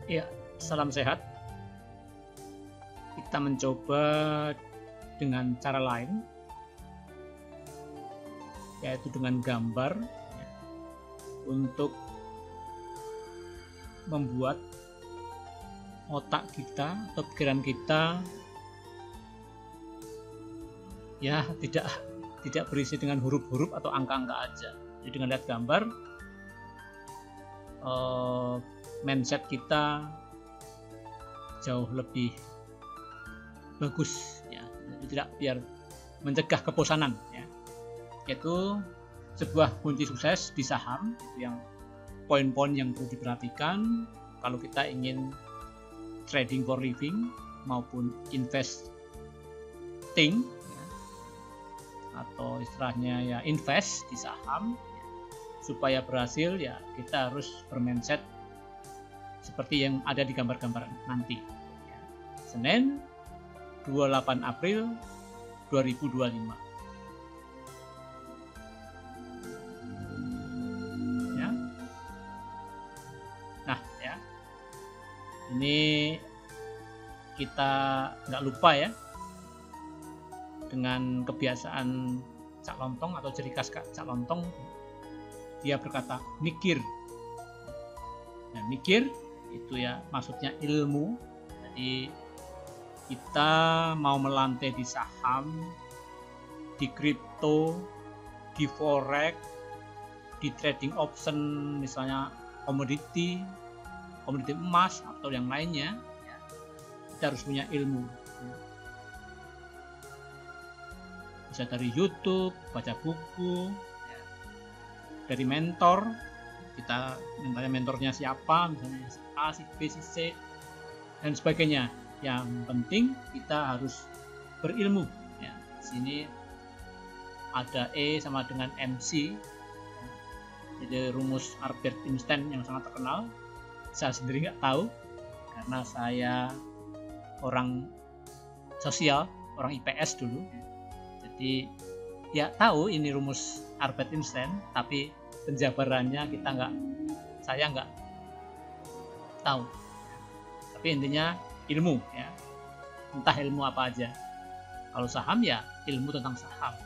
Ya, salam sehat. Kita mencoba dengan cara lain, yaitu dengan gambar, untuk membuat otak kita atau pikiran kita ya tidak berisi dengan huruf-huruf atau angka-angka aja. Jadi dengan lihat gambar, mindset kita jauh lebih bagus ya. Jadi tidak biar mencegah kebosanan ya. Itu sebuah kunci sukses di saham, itu yang poin-poin yang perlu diperhatikan kalau kita ingin trading for living maupun investing ya, atau istilahnya ya invest di saham ya. Supaya berhasil ya kita harus bermindset seperti yang ada di gambar-gambar nanti ya. Senin 28 April 2025 ya. Nah ya, ini kita nggak lupa ya dengan kebiasaan Cak Lontong atau ciri khas Cak Lontong. Dia berkata mikir. Nah, mikir itu ya maksudnya ilmu. Jadi kita mau melantai di saham, di kripto, di forex, di trading option, misalnya komoditi emas atau yang lainnya, kita harus punya ilmu. Bisa dari YouTube, baca buku, dari mentor, kita misalnya mentornya siapa, misalnya si A, si B, si C, dan sebagainya. Yang penting kita harus berilmu. Ya, di sini ada E sama dengan MC. Jadi rumus Albert Einstein yang sangat terkenal. Saya sendiri nggak tahu karena saya orang sosial, orang IPS dulu. Jadi ya tahu ini rumus Albert Einstein, tapi penjabarannya saya nggak tahu. Tapi intinya ilmu ya, entah ilmu apa aja. Kalau saham ya ilmu tentang saham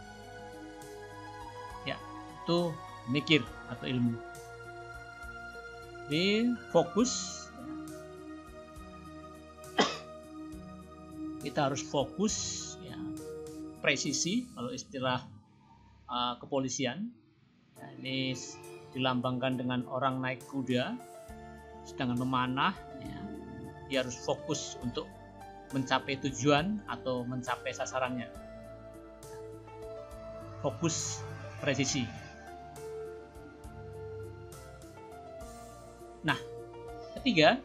ya, itu mikir atau ilmu. Jadi fokus, kita harus fokus ya, presisi kalau istilah kepolisian. Nah, ini dilambangkan dengan orang naik kuda sedangkan memanah ya. Dia harus fokus untuk mencapai tujuan atau mencapai sasarannya. Fokus, presisi. Nah, ketiga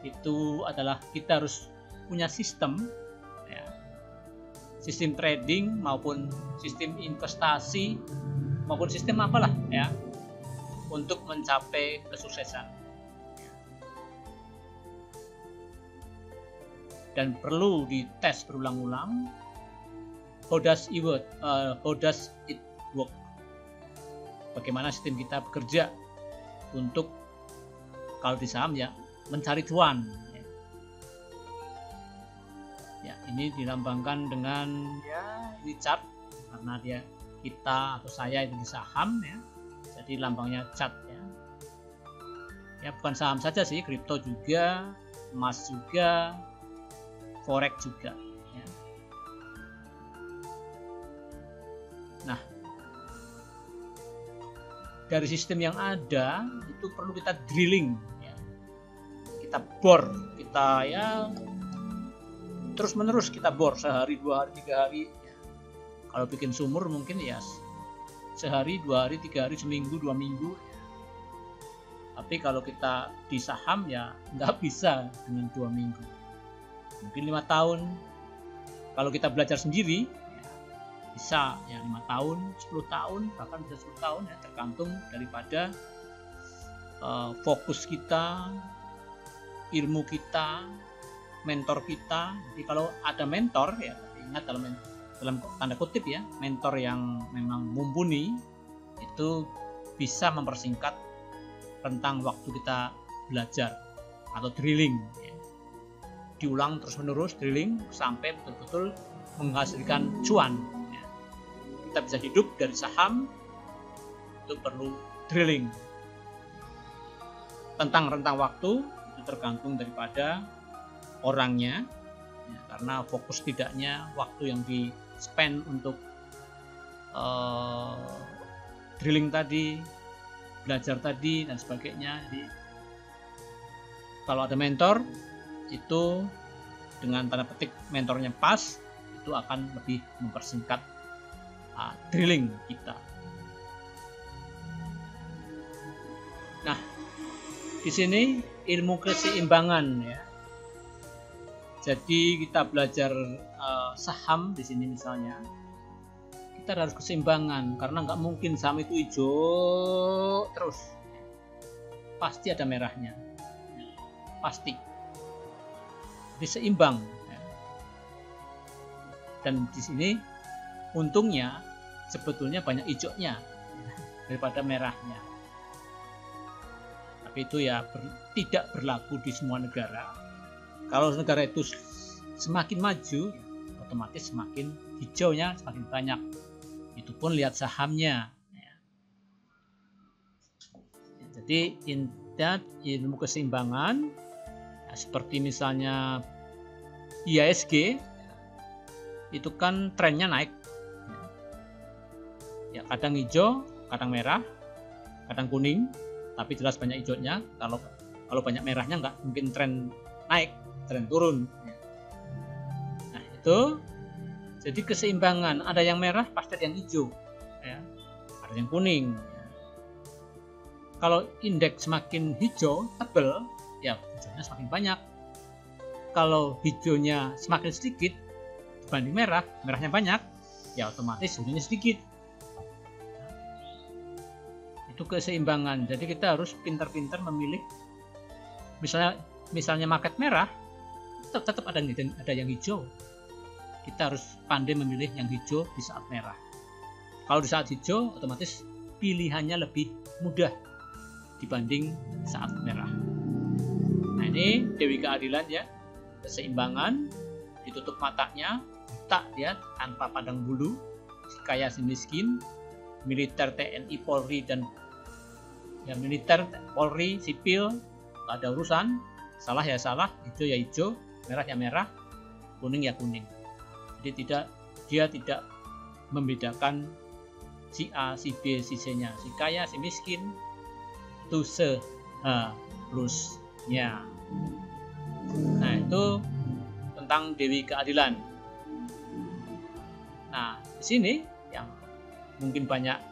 itu adalah kita harus punya sistem ya. Sistem trading maupun sistem investasi maupun sistem apalah ya untuk mencapai kesuksesan. Dan perlu dites berulang-ulang. How does it work? Bagaimana sistem kita bekerja untuk kalau di saham ya mencari cuan. Ya, ini dilambangkan dengan ya ini chart karena dia kita atau saya itu di saham ya. Jadi lambangnya chart ya. Ya bukan saham saja sih, kripto juga, emas juga, forex juga ya. Nah, dari sistem yang ada itu perlu kita drilling ya. Kita bor, kita ya terus menerus kita bor sehari, 2 hari, 3 hari ya. Kalau bikin sumur mungkin ya sehari, 2 hari, 3 hari, seminggu, 2 minggu ya. Tapi kalau kita di saham ya nggak bisa dengan 2 minggu, mungkin 5 tahun. Kalau kita belajar sendiri ya, bisa ya 5 tahun, 10 tahun, bahkan bisa 10 tahun ya, tergantung daripada fokus kita, ilmu kita, mentor kita. Jadi kalau ada mentor ya, ingat dalam tanda kutip ya, mentor yang memang mumpuni itu bisa mempersingkat rentang waktu kita belajar atau drilling, ya. Diulang terus menerus drilling sampai betul-betul menghasilkan cuan, ya. Kita bisa hidup dari saham itu perlu drilling. Tentang rentang waktu itu tergantung daripada orangnya, ya, karena fokus tidaknya waktu yang di spend untuk drilling tadi, belajar tadi dan sebagainya. Jadi kalau ada mentor itu dengan tanda petik mentornya pas, itu akan lebih mempersingkat drilling kita. Nah, di sini ilmu keseimbangan, ya. Jadi kita belajar saham di sini misalnya, kita harus keseimbangan karena nggak mungkin saham itu hijau terus, pasti ada merahnya, pasti. Jadi seimbang, ya. Dan di sini untungnya sebetulnya banyak hijaunya daripada merahnya. Tapi itu ya tidak berlaku di semua negara. Kalau negara itu semakin maju, otomatis semakin hijaunya semakin banyak. Itu pun lihat sahamnya, ya. Jadi intinya ilmu keseimbangan, ya, seperti misalnya IHSG, itu kan trennya naik, ya, kadang hijau, kadang merah, kadang kuning, tapi jelas banyak hijaunya. Kalau banyak merahnya nggak mungkin tren naik, tren turun. Nah itu jadi keseimbangan, ada yang merah pasti ada yang hijau, ya. Ada yang kuning, ya. Kalau indeks semakin hijau tebal, ya hijaunya semakin banyak. Kalau hijaunya semakin sedikit dibanding merah, merahnya banyak, ya otomatis hijaunya sedikit. Itu keseimbangan. Jadi kita harus pintar-pintar memilih. Misalnya market merah, tetap ada yang hijau. Kita harus pandai memilih yang hijau di saat merah. Kalau di saat hijau, otomatis pilihannya lebih mudah dibanding saat merah. Nah ini Dewi Keadilan, ya, keseimbangan, ditutup matanya, buta dia tanpa pandang bulu, si kaya si miskin, militer TNI Polri dan ya militer Polri sipil nggak ada urusan, salah ya salah, hijau ya hijau, merah ya merah, kuning ya kuning. Jadi dia tidak membedakan si A, si B, si C-nya, si kaya, si miskin, itu seharusnya. Nah itu tentang Dewi Keadilan. Nah di sini yang mungkin banyak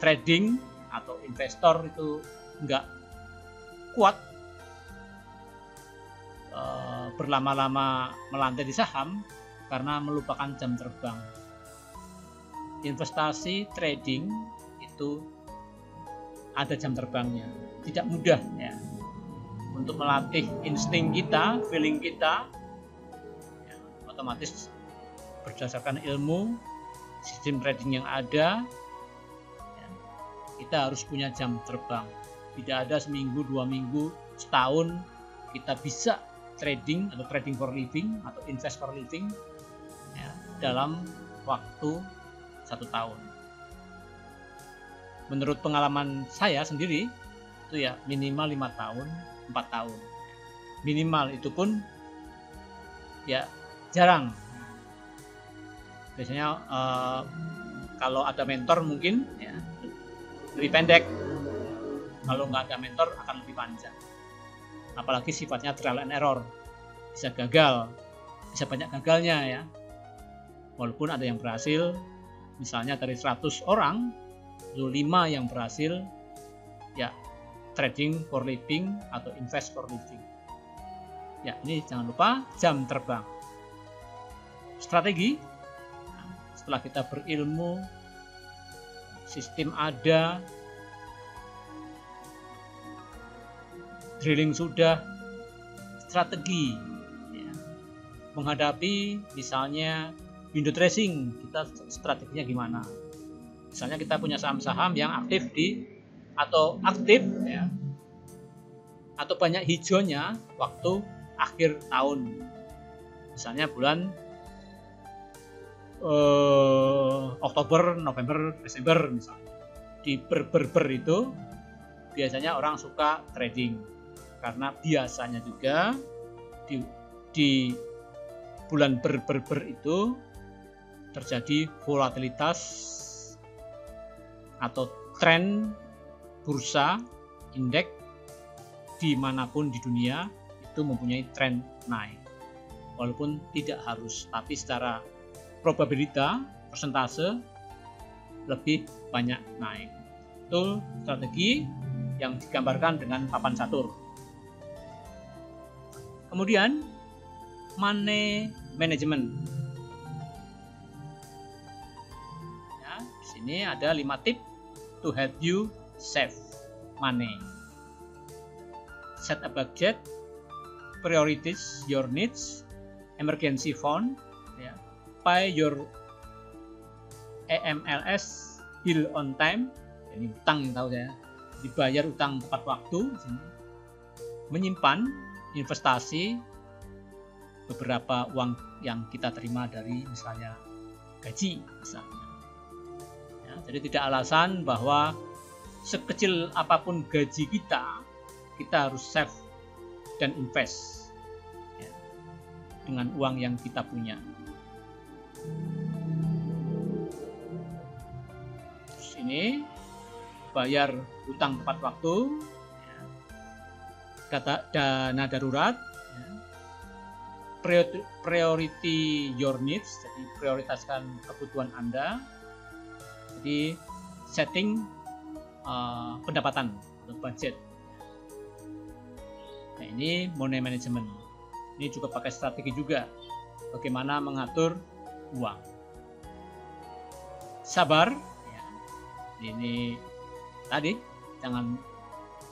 trading atau investor itu nggak kuat berlama-lama melantai di saham karena melupakan jam terbang. Investasi trading itu ada jam terbangnya, tidak mudah, ya. Untuk melatih insting kita, feeling kita, ya, otomatis berdasarkan ilmu sistem trading yang ada, ya, kita harus punya jam terbang. Tidak ada seminggu, 2 minggu, setahun kita bisa trading atau trading for living atau invest for living, ya, dalam waktu 1 tahun. Menurut pengalaman saya sendiri itu ya minimal 5 tahun, 4 tahun. Minimal itu pun ya jarang. Biasanya kalau ada mentor mungkin ya lebih pendek. Kalau nggak ada mentor akan lebih panjang. Apalagi sifatnya trial and error, bisa gagal, bisa banyak gagalnya, ya. Walaupun ada yang berhasil, misalnya dari 100 orang, 5 yang berhasil, ya trading for living atau invest for living. Ya ini jangan lupa jam terbang. Strategi, setelah kita berilmu, sistem ada, drilling sudah, strategi, ya, menghadapi misalnya window dressing, kita strateginya gimana? Misalnya kita punya saham-saham yang aktif ya, atau banyak hijaunya waktu akhir tahun. Misalnya bulan Oktober, November, Desember misalnya. Di ber itu biasanya orang suka trading karena biasanya juga di bulan ber itu terjadi volatilitas atau tren bursa indeks dimanapun di dunia itu mempunyai tren naik, walaupun tidak harus, tapi secara probabilitas persentase lebih banyak naik. Itu strategi yang digambarkan dengan papan catur. Kemudian money management. Ya, di sini ada 5 tips to help you save money. Set a budget, prioritize your needs, emergency fund, ya, pay your AMLS bill on time. Ini utang yang tahu saya. Dibayar utang tepat waktu. Menyimpan investasi beberapa uang yang kita terima dari misalnya gaji misalnya. Ya, jadi tidak alasan bahwa sekecil apapun gaji kita harus save dan invest ya, dengan uang yang kita punya. Terus ini bayar utang tepat waktu, ya, dana darurat, ya, priority your needs, jadi prioritaskan kebutuhan Anda, jadi setting pendapatan atau budget. Nah, ini money management. Ini juga pakai strategi juga, bagaimana mengatur uang. Sabar, ya. Ini tadi jangan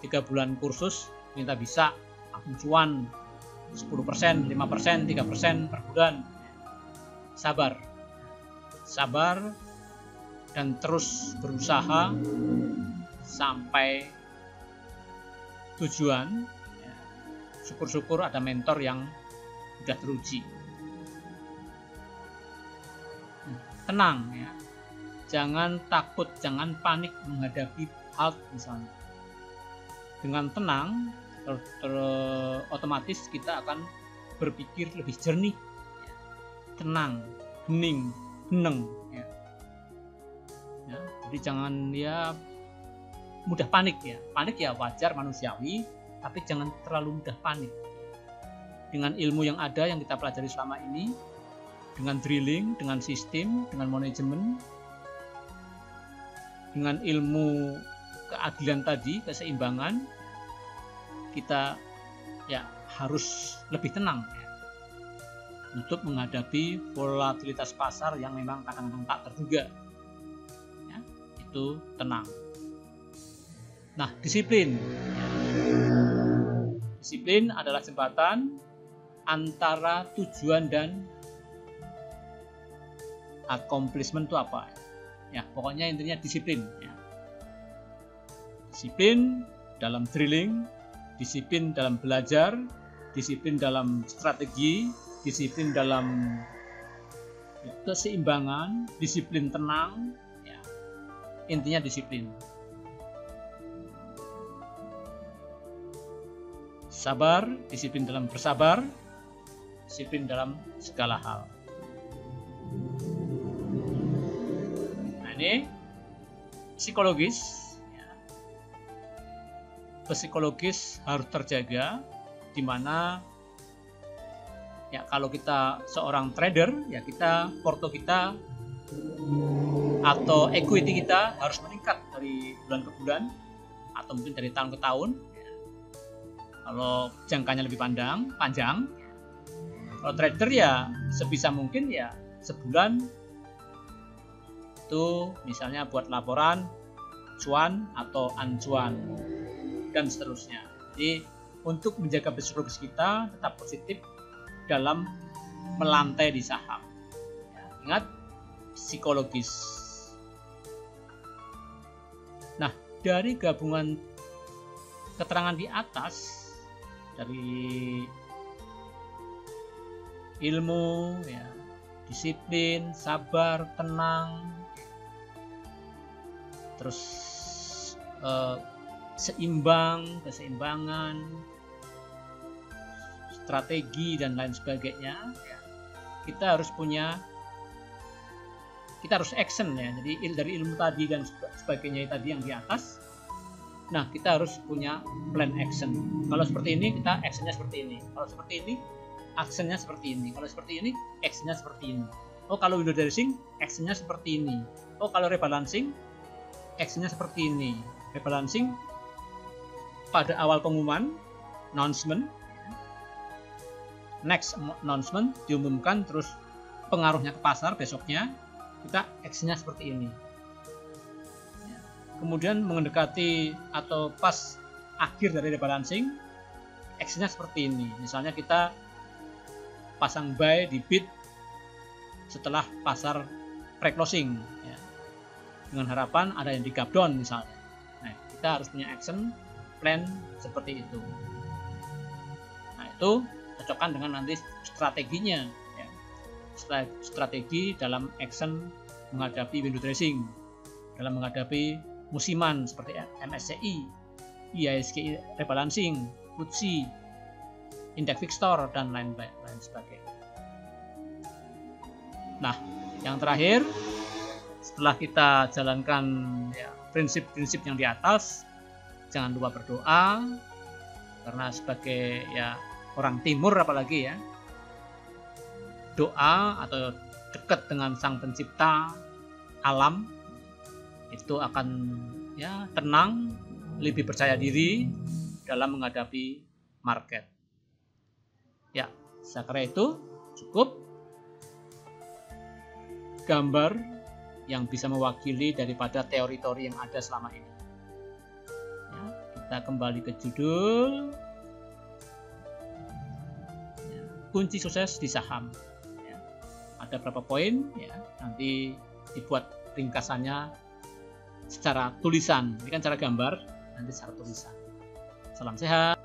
3 bulan kursus minta bisa langsung cuan 10%, 5%, 3% per bulan. Sabar dan terus berusaha sampai tujuan. Syukur-syukur ada mentor yang sudah teruji. Tenang ya, jangan takut, jangan panik menghadapi hal misalnya. Dengan tenang, otomatis kita akan berpikir lebih jernih, tenang, hening, heneng. Ya. Ya, jadi jangan ya mudah panik ya. Panik ya wajar, manusiawi. Tapi jangan terlalu mudah panik. Dengan ilmu yang ada yang kita pelajari selama ini, dengan drilling, dengan sistem, dengan manajemen, dengan ilmu keadilan tadi, keseimbangan, kita ya harus lebih tenang ya, untuk menghadapi volatilitas pasar yang memang kadang-kadang tak terduga. Ya, itu tenang. Nah, disiplin. Disiplin adalah jembatan antara tujuan dan accomplishment itu apa? Ya, pokoknya intinya disiplin. Ya. Disiplin dalam drilling, disiplin dalam belajar, disiplin dalam strategi, disiplin dalam keseimbangan, disiplin tenang. Ya. Intinya disiplin. Sabar, disiplin dalam bersabar, disiplin dalam segala hal. Nah, ini psikologis, ya. Psikologis harus terjaga, di mana ya kalau kita seorang trader, ya kita porto kita atau equity kita harus meningkat dari bulan ke bulan atau mungkin dari tahun ke tahun. Kalau jangkanya lebih panjang, kalau trader ya sebisa mungkin ya sebulan itu misalnya buat laporan cuan atau ancuan dan seterusnya. Jadi untuk menjaga psikologis kita tetap positif dalam melantai di saham. Ya, ingat psikologis. Nah, dari gabungan keterangan di atas dari ilmu, ya, disiplin, sabar, tenang, terus seimbang, keseimbangan, strategi dan lain sebagainya. Ya. Kita harus action ya. Jadi dari ilmu tadi dan sebagainya tadi yang di atas. Nah, kita harus punya plan action. Kalau seperti ini, kita actionnya seperti ini. Kalau seperti ini, actionnya seperti ini. Kalau seperti ini, actionnya seperti ini. Oh, kalau window dressing, actionnya seperti ini. Oh, kalau rebalancing, actionnya seperti ini. Rebalancing pada awal pengumuman, announcement, next announcement diumumkan, terus pengaruhnya ke pasar besoknya, kita actionnya seperti ini. Kemudian mendekati atau pas akhir dari rebalancing, actionnya seperti ini. Misalnya kita pasang buy di bid setelah pasar pre-closing, ya, dengan harapan ada yang di gap down misalnya. Nah, kita harus punya action plan seperti itu. Nah, itu cocokkan dengan nanti strateginya, ya. Strategi dalam action menghadapi window dressing, dalam menghadapi musiman seperti MSCI, IHSG rebalancing, FTSE, Index Victor, dan lain sebagainya. Nah, yang terakhir, setelah kita jalankan ya, prinsip-prinsip yang di atas, jangan lupa berdoa, karena sebagai ya orang timur apalagi ya, doa atau dekat dengan Sang Pencipta alam itu akan ya tenang, lebih percaya diri dalam menghadapi market. Ya, saya kira itu cukup gambar yang bisa mewakili daripada teori-teori yang ada selama ini. Ya, kita kembali ke judul, ya, kunci sukses di saham. Ya, ada berapa poin? Ya, nanti dibuat ringkasannya secara tulisan. Ini kan cara gambar, nanti secara tulisan. Salam sehat.